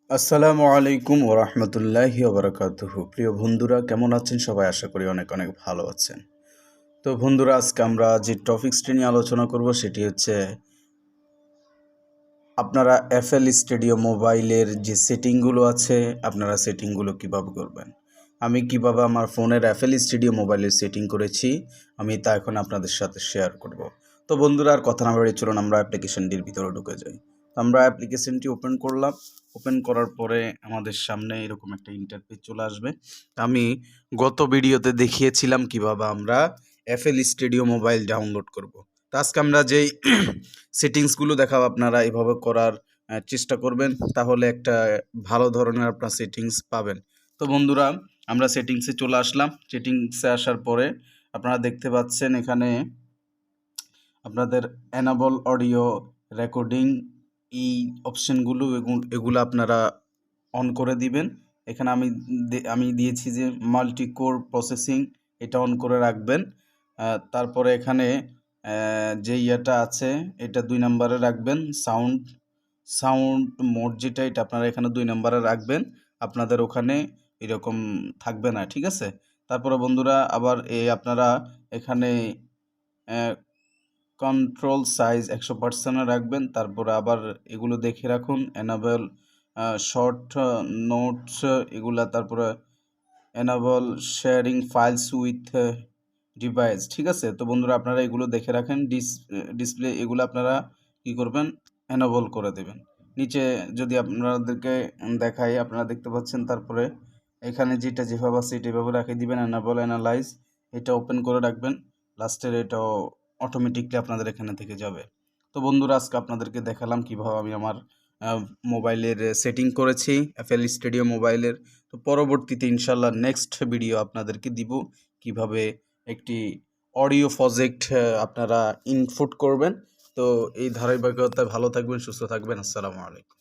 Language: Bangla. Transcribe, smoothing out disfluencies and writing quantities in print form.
আসসালামু আলাইকুম ওয়া রাহমাতুল্লাহি ওয়া বারাকাতুহু। প্রিয় বন্ধুরা কেমন আছেন সবাই? আশা করি অনেক অনেক ভালো আছেন। তো বন্ধুরা আজকে আমরা যে টপিকসটি নিয়ে আলোচনা করব সেটি হচ্ছে আপনারা এফএল স্টুডিও মোবাইলের যে সেটিংগুলো আছে আপনারা সেটিংগুলো কিভাবে করবেন। আমি কিভাবে আমার ফোনের এফএল স্টুডিও মোবাইলের সেটিং করেছি আমি তা এখন আপনাদের সাথে শেয়ার করব। তো বন্ধুরা আর কথা না বাড়িয়ে চলুন আমরা অ্যাপ্লিকেশনটির ভিতরে ঢুকে যাই। তো আমরা অ্যাপ্লিকেশনটি ওপেন করলাম। ওপেন করার পরে আমাদের সামনে এরকম একটা ইন্টারফেস চলে আসবে। আমি গত ভিডিওতে দেখিয়েছিলাম কিভাবে আমরা এফএল স্টুডিও মোবাইল ডাউনলোড করব। তো আজকে আমরা যেই সেটিংসগুলো দেখাবো আপনারা এভাবে করার চেষ্টা করবেন, তাহলে একটা ভালো ধরনের আপনার সেটিংস পাবেন। তো বন্ধুরা আমরা সেটিংসে চলে আসলাম। সেটিংসে আসার পরে আপনারা দেখতে পাচ্ছেন এখানে আপনাদের এনাবল অডিও রেকর্ডিং এই অপশনগুলো এগুলো আপনারা অন করে দিবেন। এখানে আমি দিয়েছি যে মাল্টি কোর প্রসেসিং, এটা অন করে রাখবেন। তারপরে এখানে যে ইয়েটা আছে এটা ২ নম্বরে রাখবেন। সাউন্ড মোড যেটা এটা আপনারা এখানে ২ নম্বরে রাখবেন। আপনাদের ওখানে এরকম থাকবে না, ঠিক আছে? তারপরে বন্ধুরা আবার আপনারা এখানে কন্ট্রোল সাইজ ১০০% রাখবেন। তারপরে আবার এগুলো দেখে রাখুন এনাবেল শর্ট নোটস এগুলা, তারপরে enable sharing files with device, ঠিক আছে? তো বন্ধুরা আপনারা এগুলো দেখে রাখেন। ডিসপ্লে এগুলো আপনারা কি করবেন, এনাবল করে দেবেন। নিচে যদি আপনাদেরকে দেখাই আপনারা দেখতে পাচ্ছেন। তারপরে এখানে যেটা যেভাবে আছে এটা এভাবে রাখিয়ে দিবেন। এনাবল অ্যানালাইজ এটা ওপেন করে রাখবেন। লাস্টের এটাও অটোমেটিকলি আপনাদের এখানে থেকে যাবে। তো বন্ধুরা আজকে আপনাদেরকে দেখালাম কিভাবে আমি আমার মোবাইলের সেটিং করেছি এফএল স্টুডিও মোবাইলের। তো পরবর্তীতে ইনশাল্লাহ নেক্সট ভিডিও আপনাদেরকে দিব কিভাবে একটি অডিও প্রজেক্ট আপনারা ইনপুট করবেন। তো এই ধারাবাহিকতায় ভালো থাকবেন, সুস্থ থাকবেন। আসসালামু আলাইকুম।